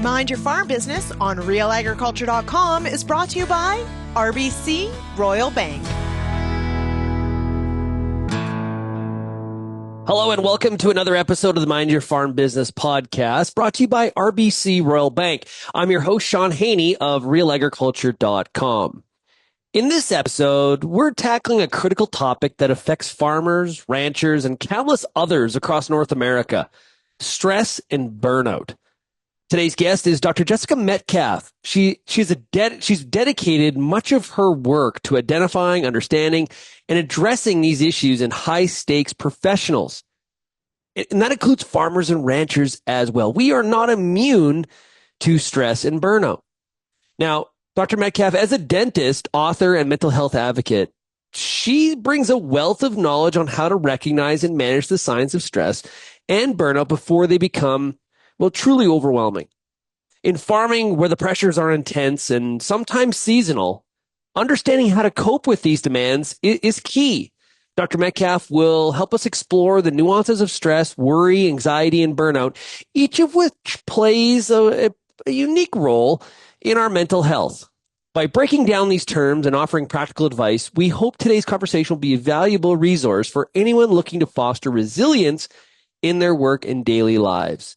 Mind Your Farm Business on RealAgriculture.com is brought to you by RBC Royal Bank. Hello and welcome to another episode of the Mind Your Farm Business podcast, brought to you by RBC Royal Bank. I'm your host, Sean Haney of RealAgriculture.com. In this episode, we're tackling a critical topic that affects farmers, ranchers, and countless others across North America: stress and burnout. Today's guest is Dr. Jessica Metcalfe. She's dedicated much of her work to identifying, understanding, and addressing these issues in high-stakes professionals. And that includes farmers and ranchers as well. We are not immune to stress and burnout. Now, Dr. Metcalfe, as a dentist, author, and mental health advocate, she brings a wealth of knowledge on how to recognize and manage the signs of stress and burnout before they become, well, truly overwhelming. In farming, where the pressures are intense and sometimes seasonal, understanding how to cope with these demands is key. Dr. Metcalfe will help us explore the nuances of stress, worry, anxiety, and burnout, each of which plays a unique role in our mental health. By breaking down these terms and offering practical advice, we hope today's conversation will be a valuable resource for anyone looking to foster resilience in their work and daily lives.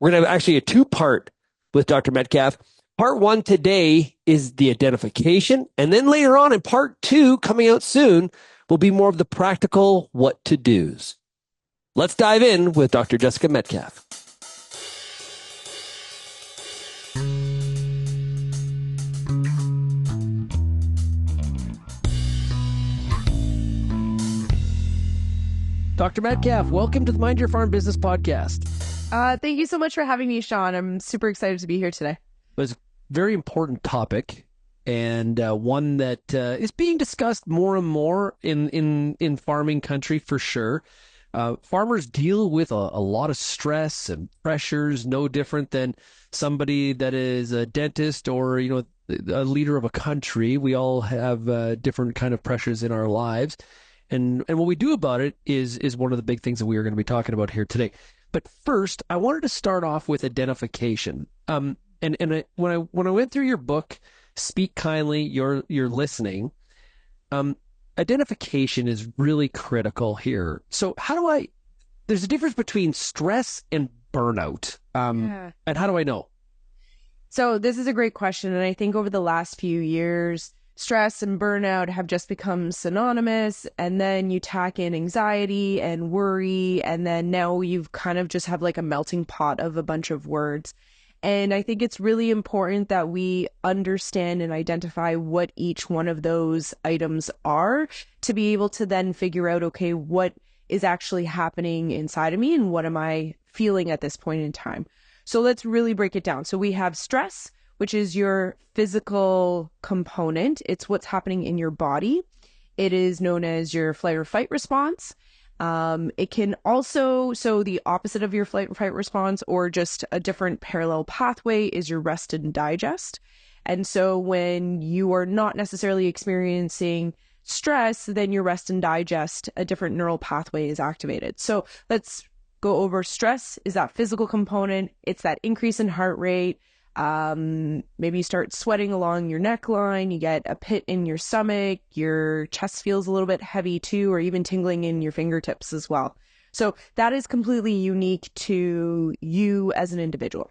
We're going to have actually a two-part with Dr. Metcalfe. Part one today is the identification, and then later on in part two, coming out soon, will be more of the practical what-to-dos. Let's dive in with Dr. Jessica Metcalfe. Dr. Metcalfe, welcome to the Mind Your Farm Business podcast. Thank you so much for having me, Sean. I'm super excited to be here today. It's a very important topic, and one that is being discussed more and more in farming country for sure. Farmers deal with a lot of stress and pressures, no different than somebody that is a dentist or, a leader of a country. We all have different kind of pressures in our lives. And what we do about it is one of the big things that we are going to be talking about here today. But first, I wanted to start off with identification. When I went through your book, Speak Kindly, You're Listening, identification is really critical here. So there's a difference between stress and burnout. And how do I know? So this is a great question. And I think over the last few years, stress and burnout have just become synonymous, and then you tack in anxiety and worry, and then now you've kind of just have like a melting pot of a bunch of words. And I think it's really important that we understand and identify what each one of those items are to be able to then figure out, okay, what is actually happening inside of me and what am I feeling at this point in time? So let's really break it down. So we have stress, which is your physical component. It's what's happening in your body. It is known as your flight or fight response. It can also, so the opposite of your flight or fight response, or just a different parallel pathway, is your rest and digest. And so when you are not necessarily experiencing stress, then your rest and digest, a different neural pathway is activated. So let's go over stress is that physical component. It's that increase in heart rate. Maybe you start sweating along your neckline, you get a pit in your stomach, your chest feels a little bit heavy too, or even tingling in your fingertips as well. So that is completely unique to you as an individual.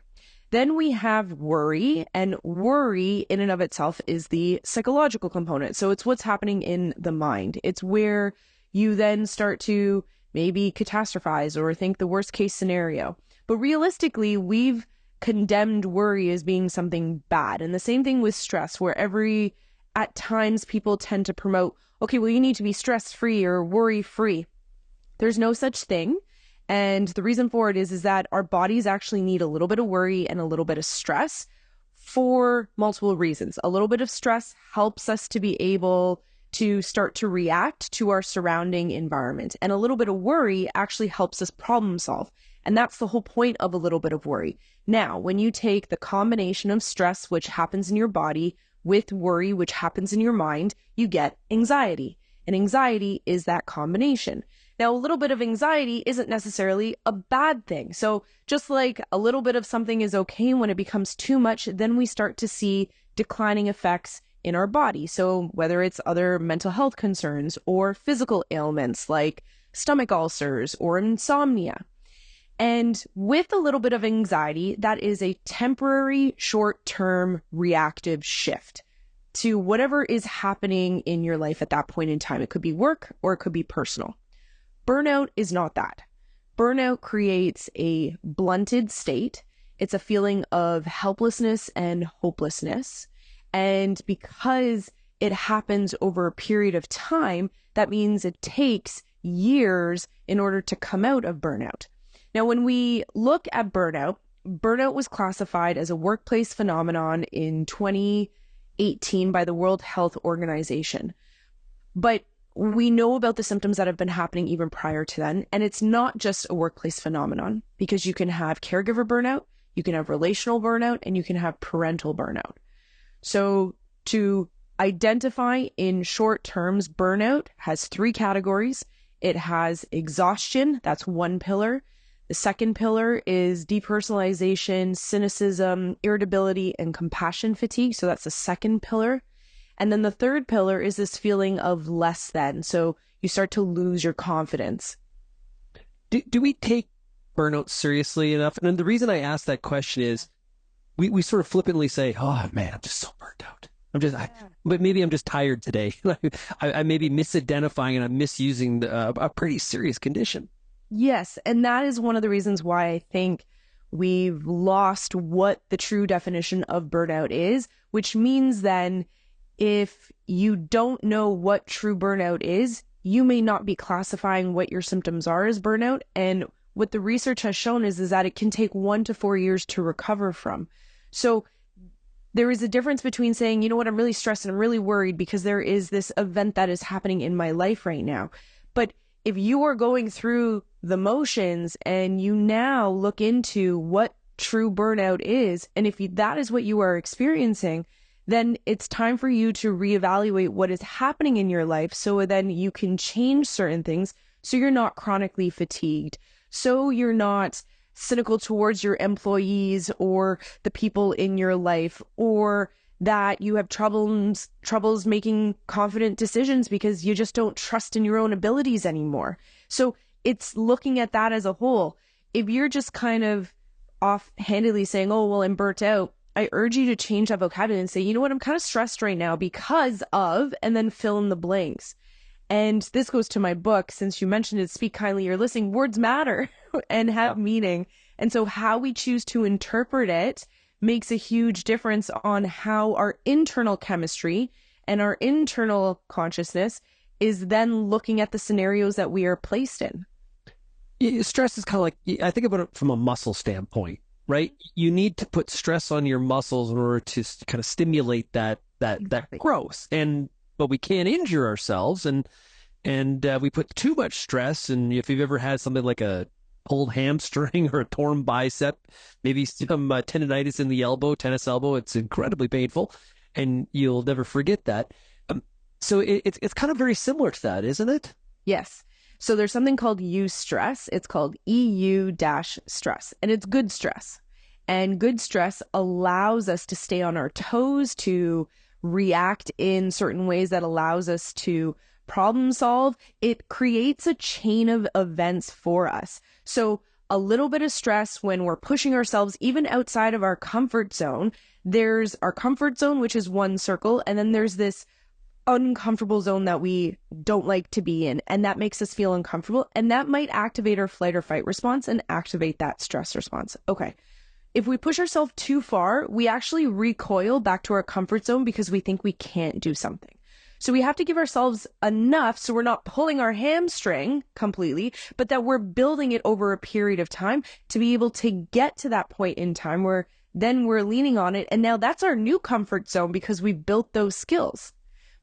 Then we have worry, and worry in and of itself is the psychological component. So it's what's happening in the mind. It's where you then start to maybe catastrophize or think the worst case scenario. But realistically, we've condemned worry as being something bad. And the same thing with stress, where at times people tend to promote, okay, well, you need to be stress-free or worry-free. There's no such thing. And the reason for it is that our bodies actually need a little bit of worry and a little bit of stress for multiple reasons. A little bit of stress helps us to be able to start to react to our surrounding environment. And a little bit of worry actually helps us problem solve. And that's the whole point of a little bit of worry. Now, when you take the combination of stress, which happens in your body, with worry, which happens in your mind, you get anxiety. And anxiety is that combination. Now, a little bit of anxiety isn't necessarily a bad thing. So just like a little bit of something is okay, when it becomes too much, then we start to see declining effects in our body. So whether it's other mental health concerns or physical ailments like stomach ulcers or insomnia. And with a little bit of anxiety, that is a temporary, short-term reactive shift to whatever is happening in your life at that point in time. It could be work or it could be personal. Burnout is not that. Burnout creates a blunted state. It's a feeling of helplessness and hopelessness. And because it happens over a period of time, that means it takes years in order to come out of burnout. Now, when we look at burnout, burnout was classified as a workplace phenomenon in 2018 by the World Health Organization. But we know about the symptoms that have been happening even prior to then. And it's not just a workplace phenomenon, because you can have caregiver burnout, you can have relational burnout, and you can have parental burnout. So to identify in short terms, burnout has 3 categories. It has exhaustion, that's one pillar. The second pillar is depersonalization, cynicism, irritability, and compassion fatigue. So that's the second pillar. And then the third pillar is this feeling of less than. So you start to lose your confidence. Do we take burnout seriously enough? And the reason I ask that question is we sort of flippantly say, oh man, I'm just so burnt out. But maybe I'm just tired today. I may be misidentifying and I'm misusing a pretty serious condition. Yes, and that is one of the reasons why I think we've lost what the true definition of burnout is, which means then if you don't know what true burnout is, you may not be classifying what your symptoms are as burnout. And what the research has shown is that it can take 1 to 4 years to recover from. So there is a difference between saying, you know what, I'm really stressed and I'm really worried because there is this event that is happening in my life right now. But if you are going through the motions and you now look into what true burnout is, and if that is what you are experiencing, then it's time for you to reevaluate what is happening in your life so then you can change certain things so you're not chronically fatigued, so you're not cynical towards your employees or the people in your life, or that you have troubles making confident decisions because you just don't trust in your own abilities anymore. So it's looking at that as a whole. If you're just kind of offhandedly saying, oh, well, I'm burnt out, I urge you to change that vocabulary and say, you know what, I'm kind of stressed right now because of, and then fill in the blanks. And this goes to my book, since you mentioned it, Speak Kindly, You're Listening. Words matter and have meaning. And so how we choose to interpret it makes a huge difference on how our internal chemistry and our internal consciousness is then looking at the scenarios that we are placed in. Stress is kind of like, I think about it from a muscle standpoint, right? You need to put stress on your muscles in order to kind of stimulate that growth. But we can't injure ourselves, and we put too much stress. And if you've ever had something like a pulled hamstring or a torn bicep, maybe some tendonitis in the elbow, tennis elbow, it's incredibly painful, and you'll never forget that. So it's kind of very similar to that, isn't it? Yes. So there's something called eustress. It's called EU-stress, and it's good stress. And good stress allows us to stay on our toes, to react in certain ways that allows us to problem solve. It creates a chain of events for us. So a little bit of stress when we're pushing ourselves even outside of our comfort zone. There's our comfort zone, which is one circle, and then there's this uncomfortable zone that we don't like to be in, and that makes us feel uncomfortable, and that might activate our flight or fight response and activate that stress response. Okay. If we push ourselves too far, we actually recoil back to our comfort zone because we think we can't do something. So we have to give ourselves enough so we're not pulling our hamstring completely, but that we're building it over a period of time to be able to get to that point in time where then we're leaning on it. And now that's our new comfort zone because we've built those skills.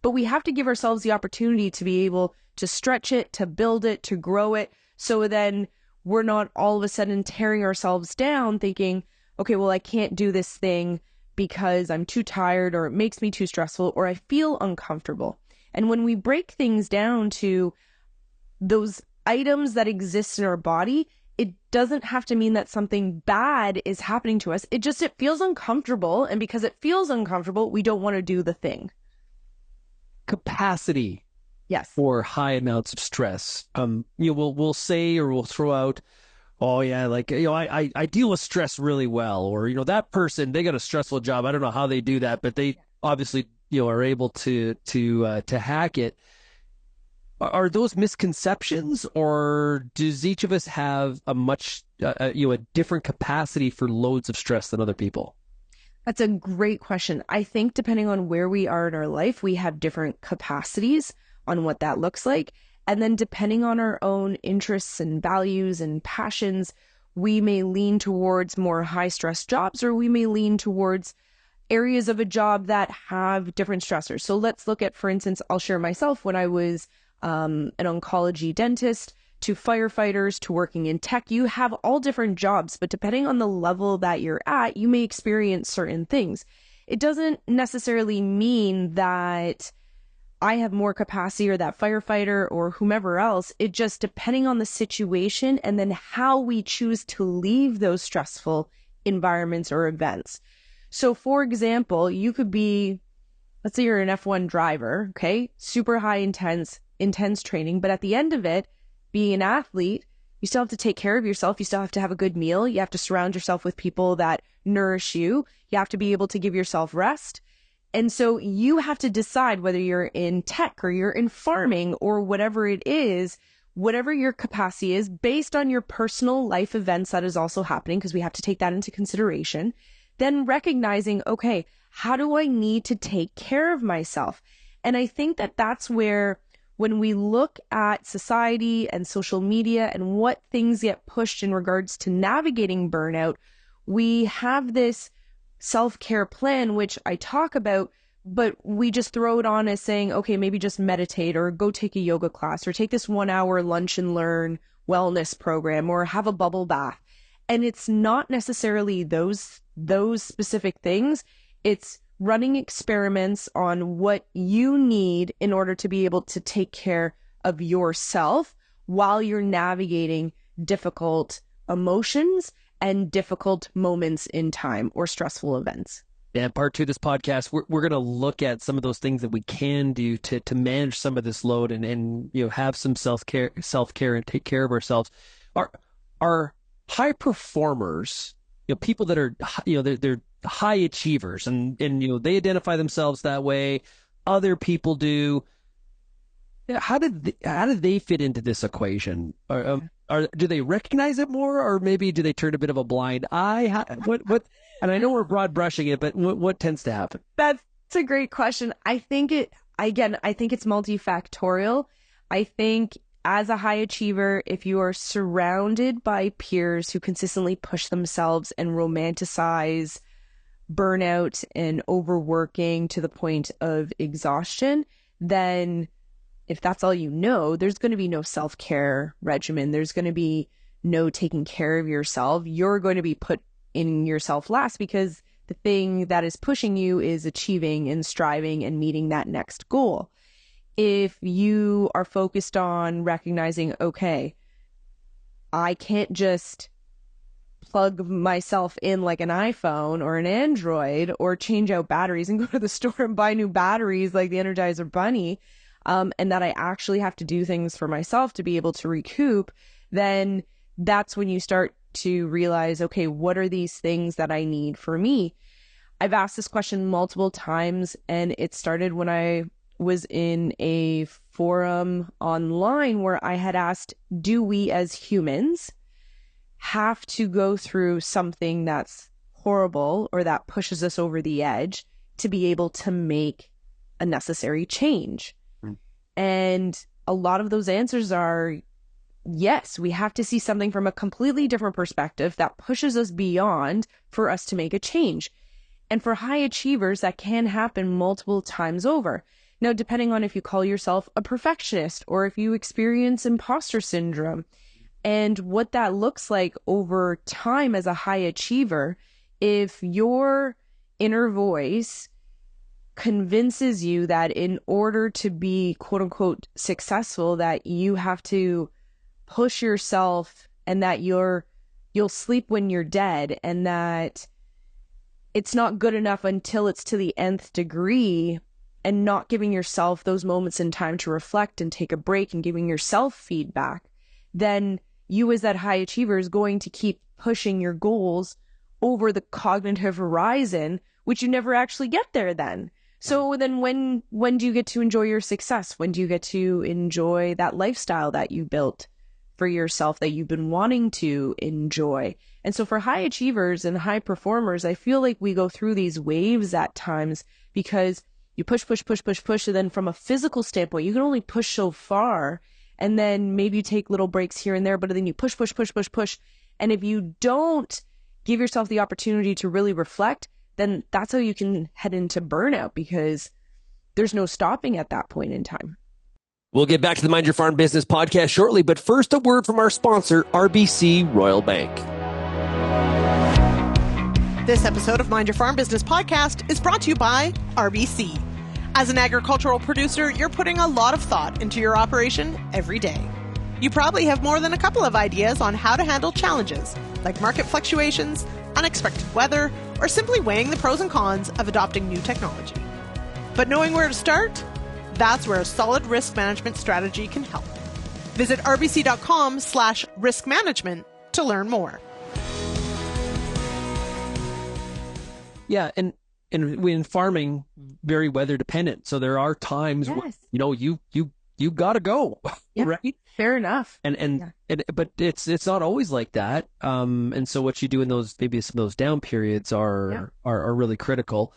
But we have to give ourselves the opportunity to be able to stretch it, to build it, to grow it. So then we're not all of a sudden tearing ourselves down thinking, okay, well, I can't do this thing because I'm too tired, or it makes me too stressful, or I feel uncomfortable. And when we break things down to those items that exist in our body, it doesn't have to mean that something bad is happening to us. It feels uncomfortable. And because it feels uncomfortable, we don't want to do the thing. Capacity. Yes. For high amounts of stress. We'll say, or we'll throw out, oh yeah, like, I deal with stress really well, or, that person, they got a stressful job. I don't know how they do that, but they obviously, are able to hack it. Are those misconceptions, or does each of us have a much, a different capacity for loads of stress than other people? That's a great question. I think depending on where we are in our life, we have different capacities on what that looks like. And then depending on our own interests and values and passions, we may lean towards more high stress jobs, or we may lean towards areas of a job that have different stressors. So let's look at, for instance, I'll share myself when I was an oncology dentist, to firefighters, to working in tech. You have all different jobs, but depending on the level that you're at, you may experience certain things. It doesn't necessarily mean that I have more capacity, or that firefighter or whomever else. It just, depending on the situation and then how we choose to leave those stressful environments or events. So for example, you could be, let's say you're an F1 driver, okay? Super high intense training, but at the end of it, being an athlete, you still have to take care of yourself. You still have to have a good meal. You have to surround yourself with people that nourish you. You have to be able to give yourself rest. And so you have to decide whether you're in tech or you're in farming or whatever it is, whatever your capacity is, based on your personal life events that is also happening, because we have to take that into consideration. Then recognizing, okay, how do I need to take care of myself? And I think that that's where, when we look at society and social media and what things get pushed in regards to navigating burnout, we have this self-care plan, which I talk about, but we just throw it on as saying, okay, maybe just meditate, or go take a yoga class, or take this 1 hour lunch and learn wellness program, or have a bubble bath. And it's not necessarily those specific things. It's running experiments on what you need in order to be able to take care of yourself while you're navigating difficult emotions and difficult moments in time or stressful events. Yeah, part 2 of this podcast, we're going to look at some of those things that we can do to manage some of this load and have some self-care and take care of ourselves. Are high performers, people that are, they're high achievers, and they identify themselves that way. Other people do. How do they fit into this equation? Do they recognize it more, or maybe do they turn a bit of a blind eye? What? And I know we're broad brushing it, but what tends to happen? That's a great question. I think it's multifactorial. I think as a high achiever, if you are surrounded by peers who consistently push themselves and romanticize burnout and overworking to the point of exhaustion, then if that's all you know, there's going to be no self-care regimen. There's going to be no taking care of yourself. You're going to be put in yourself last, because the thing that is pushing you is achieving and striving and meeting that next goal. If you are focused on recognizing, okay, I can't just plug myself in like an iPhone or an Android, or change out batteries and go to the store and buy new batteries like the Energizer Bunny, and that I actually have to do things for myself to be able to recoup, then that's when you start to realize, okay, what are these things that I need for me? I've asked this question multiple times, and it started when I was in a forum online where I had asked, do we as humans have to go through something that's horrible or that pushes us over the edge to be able to make a necessary change? And a lot of those answers are yes, we have to see something from a completely different perspective that pushes us beyond for us to make a change. And for high achievers, that can happen multiple times over. Now, depending on if you call yourself a perfectionist or if you experience imposter syndrome, and what that looks like over time as a high achiever, if your inner voice convinces you that in order to be quote unquote successful, that you have to push yourself and that you'll sleep when you're dead, and that it's not good enough until it's to the nth degree, and not giving yourself those moments in time to reflect and take a break and giving yourself feedback, then you as that high achiever is going to keep pushing your goals over the cognitive horizon, which you never actually get there then. So then when do you get to enjoy your success? When do you get to enjoy that lifestyle that you built for yourself that you've been wanting to enjoy? And so for high achievers and high performers, I feel like we go through these waves at times because you push, and then from a physical standpoint, you can only push so far. And then maybe you take little breaks here and there, but then you push. And if you don't give yourself the opportunity to really reflect, then that's how you can head into burnout, because there's no stopping at that point in time. We'll get back to the Mind Your Farm Business podcast shortly, but first a word from our sponsor, RBC Royal Bank. This episode of Mind Your Farm Business podcast is brought to you by RBC. As an agricultural producer, you're putting a lot of thought into your operation every day. You probably have more than a couple of ideas on how to handle challenges, like market fluctuations, unexpected weather, or simply weighing the pros and cons of adopting new technology. But knowing where to start? That's where a solid risk management strategy can help. Visit rbc.com/risk management to learn more. Yeah, and in farming, very weather dependent. So there are times when, you got to go, right? Fair enough. But it's not always like that. And so what you do in those, maybe some of those down periods are really critical.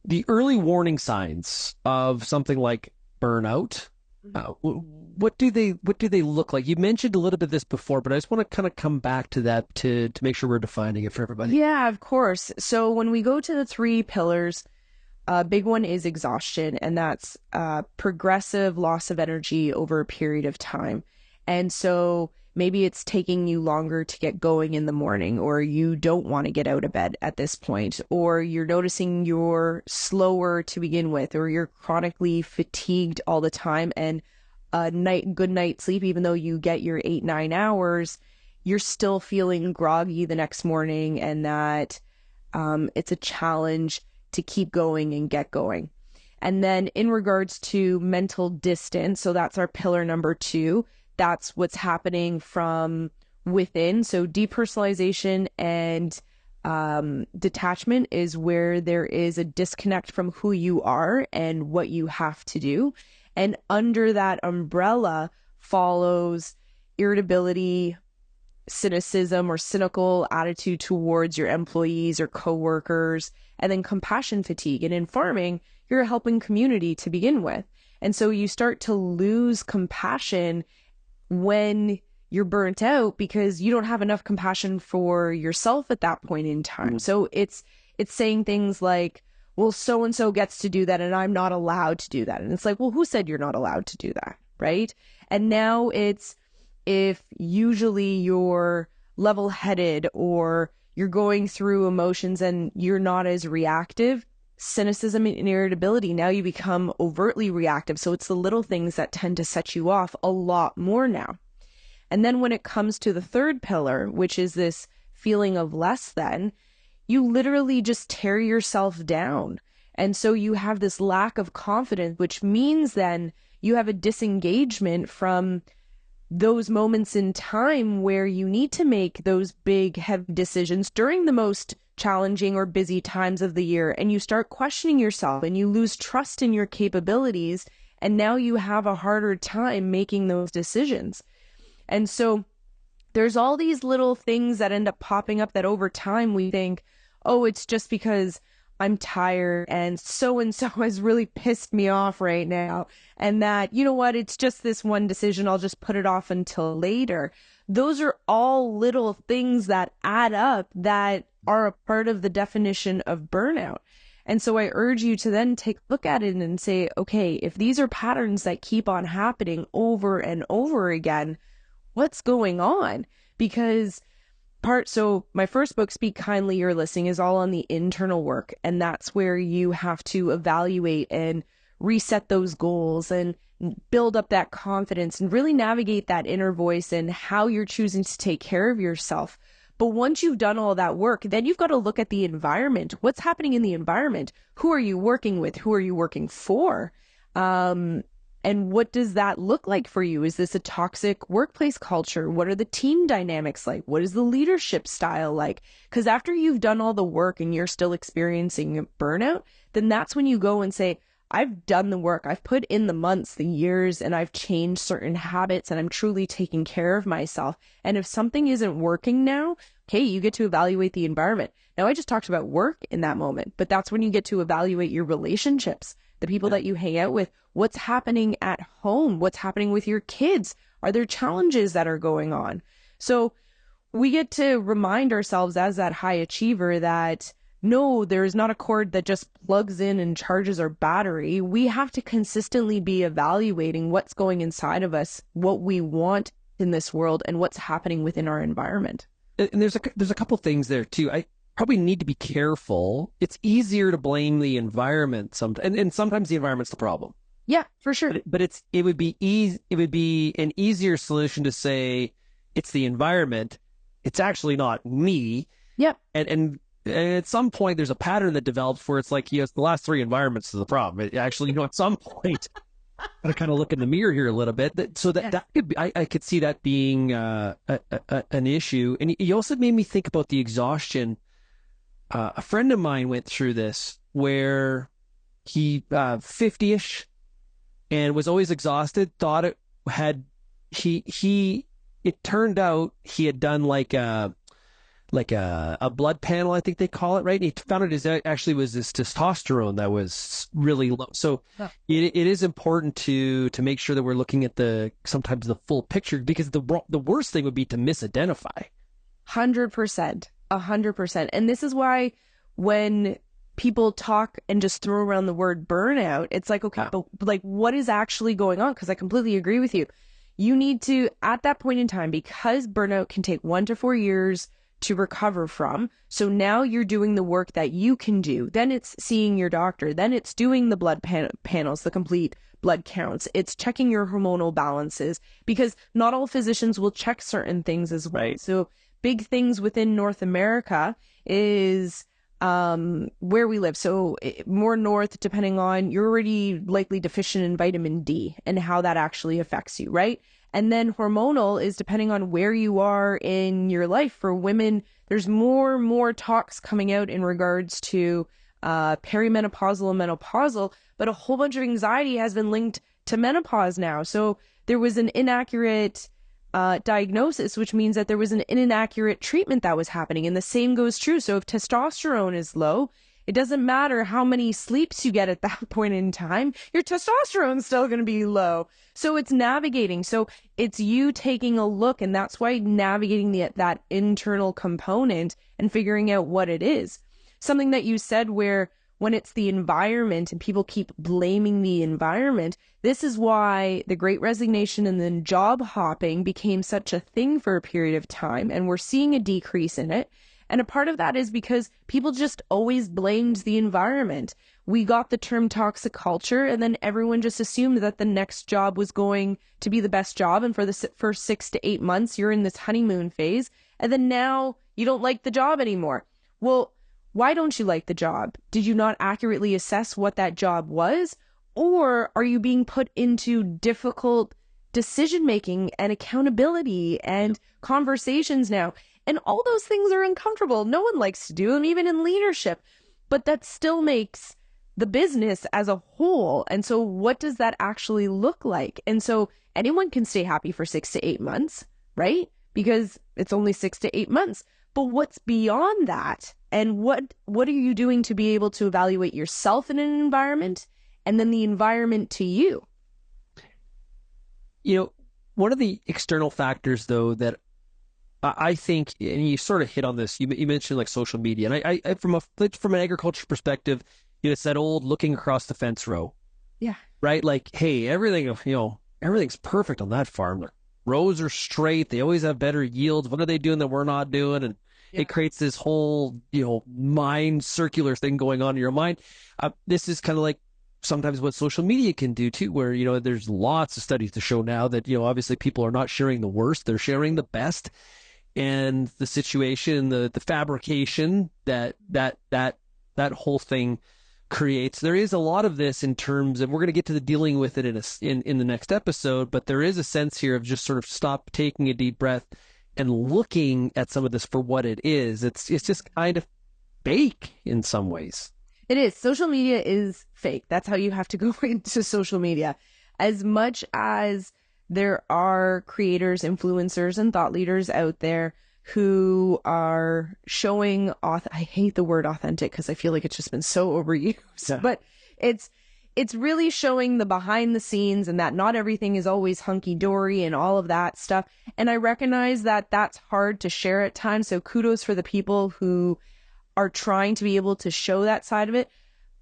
The early warning signs of something like burnout, what do they look like? You mentioned a little bit of this before, but I just want to kind of come back to that to make sure we're defining it for everybody. Yeah, of course. So when we go to the 3 pillars, a big one is exhaustion, and that's progressive loss of energy over a period of time. And so maybe it's taking you longer to get going in the morning, or you don't want to get out of bed at this point, or you're noticing you're slower to begin with, or you're chronically fatigued all the time, and a good night's sleep, even though you get your 8-9 hours, you're still feeling groggy the next morning, and that it's a challenge to keep going and get going. And then in regards to mental distance, so that's our pillar number 2. That's what's happening from within. So depersonalization and detachment is where there is a disconnect from who you are and what you have to do. And under that umbrella follows irritability, cynicism or cynical attitude towards your employees or coworkers, and then compassion fatigue. And in farming, you're a helping community to begin with. And so you start to lose compassion when you're burnt out because you don't have enough compassion for yourself at that point in time. So it's saying things like, well, so-and-so gets to do that and I'm not allowed to do that. And it's like, well, who said you're not allowed to do that? Right? And now it's, if usually you're level-headed or you're going through emotions and you're not as reactive, cynicism and irritability, now you become overtly reactive. So it's the little things that tend to set you off a lot more now. And then when it comes to the 3rd pillar, which is this feeling of less than, you literally just tear yourself down. And so you have this lack of confidence, which means then you have a disengagement from those moments in time where you need to make those big, heavy decisions during the most challenging or busy times of the year. And you start questioning yourself and you lose trust in your capabilities. And now you have a harder time making those decisions. And so there's all these little things that end up popping up that over time we think, oh, it's just because I'm tired and so has really pissed me off right now. And that, you know what, it's just this one decision. I'll just put it off until later. Those are all little things that add up that are a part of the definition of burnout. And so I urge you to then take a look at it and say, okay, if these are patterns that keep on happening over and over again, what's going on? Because so my first book, Speak Kindly, You're Listening, is all on the internal work. And that's where you have to evaluate and reset those goals and build up that confidence and really navigate that inner voice and how you're choosing to take care of yourself. But once you've done all that work, then you've got to look at the environment. What's happening in the environment? Who are you working with? Who are you working for? And what does that look like for you? Is this a toxic workplace culture? What are the team dynamics like? What is the leadership style like? Because after you've done all the work and you're still experiencing burnout, then that's when you go and say, I've done the work. I've put in the months, the years, and I've changed certain habits, and I'm truly taking care of myself. And if something isn't working now, okay, you get to evaluate the environment. Now, I just talked about work in that moment, but that's when you get to evaluate your relationships, the people that you hang out with, what's happening at home, what's happening with your kids. Are there challenges that are going on? So we get to remind ourselves as that high achiever that no, there is not a cord that just plugs in and charges our battery. We have to consistently be evaluating what's going inside of us, what we want in this world, and what's happening within our environment. And there's a couple things there too. I probably need to be careful. It's easier to blame the environment sometimes, and sometimes the environment's the problem. Yeah, for sure. But it would be an easier solution to say it's the environment. It's actually not me. Yeah. And at some point, there's a pattern that develops where it's like, the last three environments is the problem. It actually, at some point, gotta kind of look in the mirror here a little bit. That could be, I could see that being an issue. And you also made me think about the exhaustion. A friend of mine went through this where he 50-ish and was always exhausted. Thought it had it turned out he had done like a blood panel, I think they call it, right? And he found it actually was this testosterone that was really low. So it is important to make sure that we're looking at sometimes the full picture, because the worst thing would be to misidentify. 100%. And this is why when people talk and just throw around the word burnout, it's like, okay, but like, what is actually going on? Because I completely agree with you. You need to, at that point in time, because burnout can take 1 to 4 years to recover from. So now you're doing the work that you can do. Then it's seeing your doctor. Then it's doing the blood panels, the complete blood counts. It's checking your hormonal balances, because not all physicians will check certain things as well. Right. So big things within North America is where we live. So more north, depending on, you're already likely deficient in vitamin D and how that actually affects you, right? And then hormonal is depending on where you are in your life. For women, there's more talks coming out in regards to perimenopausal and menopausal, but a whole bunch of anxiety has been linked to menopause now. So there was an inaccurate diagnosis, which means that there was an inaccurate treatment that was happening. And the same goes true. So if testosterone is low, it doesn't matter how many sleeps you get at that point in time, your testosterone is still going to be low. So it's navigating. So it's you taking a look, and that's why navigating that internal component and figuring out what it is. Something that you said where when it's the environment and people keep blaming the environment, this is why the Great Resignation and then job hopping became such a thing for a period of time. And we're seeing a decrease in it. And a part of that is because people just always blamed the environment. We got the term toxic culture, and then everyone just assumed that the next job was going to be the best job. And for the first 6 to 8 months, you're in this honeymoon phase. And then now you don't like the job anymore. Well, why don't you like the job? Did you not accurately assess what that job was? Or are you being put into difficult decision-making and accountability and conversations now? And all those things are uncomfortable. No one likes to do them, even in leadership. But that still makes the business as a whole. And so what does that actually look like? And so anyone can stay happy for 6 to 8 months, right? Because it's only 6 to 8 months. But what's beyond that? And what are you doing to be able to evaluate yourself in an environment and then the environment to you? One of the external factors, though, that I think, and you sort of hit on this, you mentioned like social media, and I from an agriculture perspective, it's that old looking across the fence row. Yeah. Right? Like, hey, everything's perfect on that farm. The rows are straight. They always have better yields. What are they doing that we're not doing? And it creates this whole, mind circular thing going on in your mind. This is kind of like sometimes what social media can do too, where, there's lots of studies to show now that, obviously people are not sharing the worst, they're sharing the best. And the situation, the fabrication that whole thing creates. There is a lot of this in terms of, we're going to get to the dealing with it in the next episode, but there is a sense here of just sort of stop, taking a deep breath and looking at some of this for what it is. It's just kind of fake in some ways. It is. Social media is fake. That's how you have to go into social media. As much as there are creators, influencers, and thought leaders out there who are showing, I hate the word authentic because I feel like it's just been so overused, but it's really showing the behind the scenes, and that not everything is always hunky-dory and all of that stuff. And I recognize that that's hard to share at times. So kudos for the people who are trying to be able to show that side of it.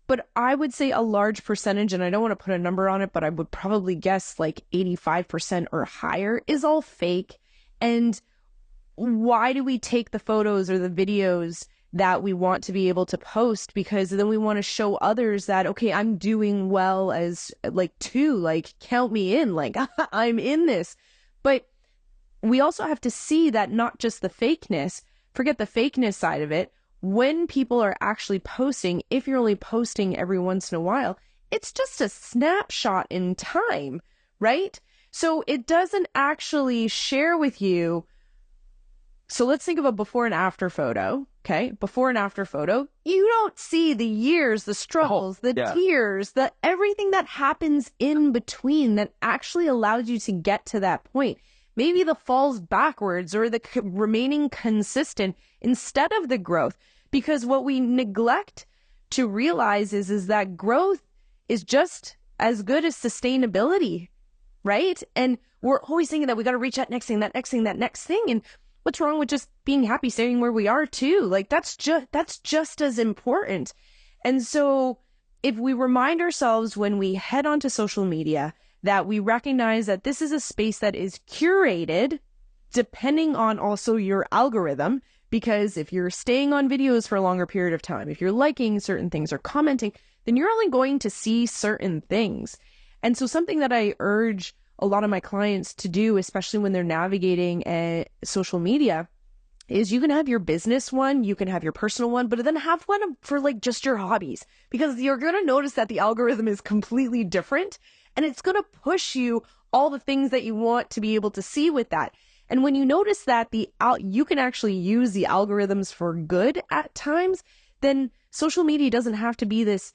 But I would say a large percentage, and I don't want to put a number on it, but I would probably guess like 85% or higher is all fake. And why do we take the photos or the videos that we want to be able to post? Because then we want to show others that, okay, I'm doing well as count me in, like I'm in this. But we also have to see that not just the fakeness, forget the fakeness side of it. When people are actually posting, if you're only posting every once in a while, it's just a snapshot in time, right? So it doesn't actually share with you. So let's think of a before and after photo, okay? Before and after photo, you don't see the years, the struggles, tears, everything that happens in between that actually allows you to get to that point. Maybe the falls backwards or the remaining consistent instead of the growth. Because what we neglect to realize is that growth is just as good as sustainability, right? And we're always thinking that we got to reach that next thing. And what's wrong with just being happy, staying where we are too? Like that's just as important. And so if we remind ourselves when we head onto social media that we recognize that this is a space that is curated depending on also your algorithm, because if you're staying on videos for a longer period of time, if you're liking certain things or commenting, then you're only going to see certain things. And so something that I urge a lot of my clients to do, especially when they're navigating social media, is you can have your business one, you can have your personal one, but then have one for like just your hobbies, because you're going to notice that the algorithm is completely different and it's going to push you all the things that you want to be able to see with that. And when you notice that you can actually use the algorithms for good at times, then social media doesn't have to be this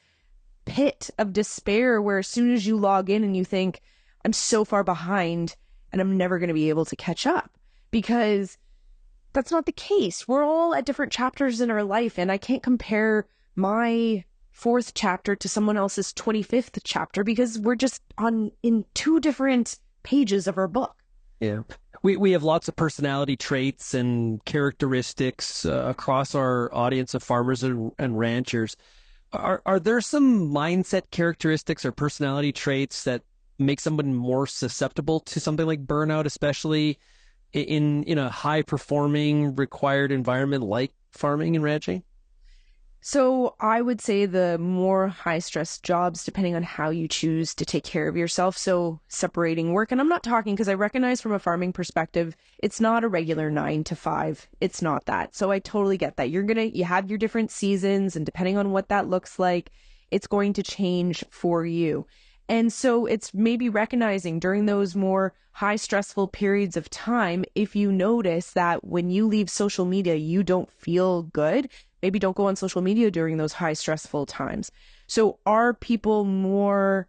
pit of despair where as soon as you log in and you think, I'm so far behind and I'm never going to be able to catch up, because that's not the case. We're all at different chapters in our life, and I can't compare my 4th chapter to someone else's 25th chapter because we're just in 2 different pages of our book. Yeah. We have lots of personality traits and characteristics across our audience of farmers and ranchers. Are there some mindset characteristics or personality traits that make someone more susceptible to something like burnout, especially in a high performing required environment like farming and ranching? So I would say the more high stress jobs, depending on how you choose to take care of yourself. So separating work, and I'm not talking, because I recognize from a farming perspective, it's not a regular 9 to 5. It's not that. So I totally get that. You have your different seasons, and depending on what that looks like, it's going to change for you. And so it's maybe recognizing during those more high stressful periods of time, if you notice that when you leave social media, you don't feel good, maybe don't go on social media during those high stressful times. So are people more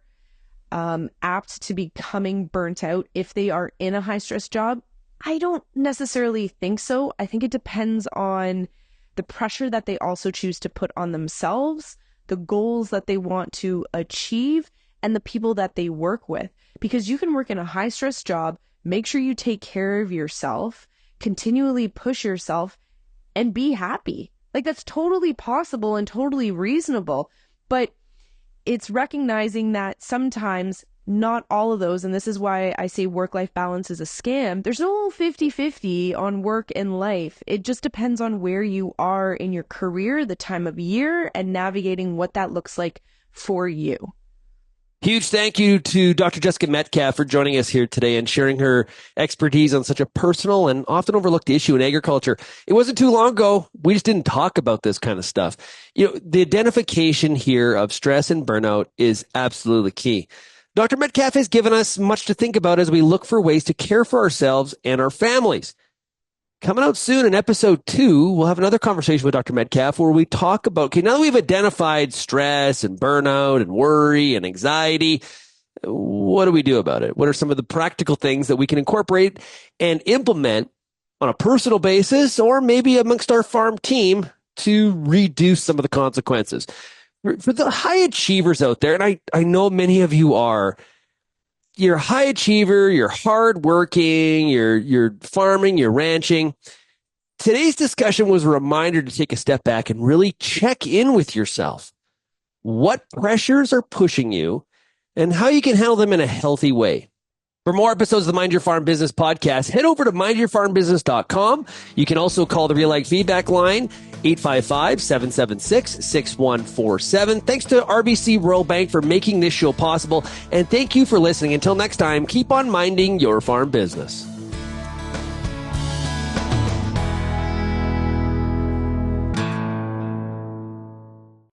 apt to becoming burnt out if they are in a high stress job? I don't necessarily think so. I think it depends on the pressure that they also choose to put on themselves, the goals that they want to achieve, and the people that they work with. Because you can work in a high stress job, make sure you take care of yourself, continually push yourself, and be happy. Like, that's totally possible and totally reasonable. But it's recognizing that sometimes not all of those, and this is why I say work-life balance is a scam. There's no 50-50 on work and life. It just depends on where you are in your career, the time of year, and navigating what that looks like for you. Huge thank you to Dr. Jessica Metcalfe for joining us here today and sharing her expertise on such a personal and often overlooked issue in agriculture. It wasn't too long ago. We just didn't talk about this kind of stuff. The identification here of stress and burnout is absolutely key. Dr. Metcalfe has given us much to think about as we look for ways to care for ourselves and our families. Coming out soon in episode 2, we'll have another conversation with Dr. Metcalfe where we talk about, now that we've identified stress and burnout and worry and anxiety, what do we do about it? What are some of the practical things that we can incorporate and implement on a personal basis or maybe amongst our farm team to reduce some of the consequences? For the high achievers out there, and I know many of you are, you're a high achiever, you're hardworking, you're farming, you're ranching. Today's discussion was a reminder to take a step back and really check in with yourself. What pressures are pushing you and how you can handle them in a healthy way. For more episodes of the Mind Your Farm Business podcast, head over to mindyourfarmbusiness.com. You can also call the Real Ag Feedback line, 855-776-6147. Thanks to RBC Royal Bank for making this show possible. And thank you for listening. Until next time, keep on minding your farm business.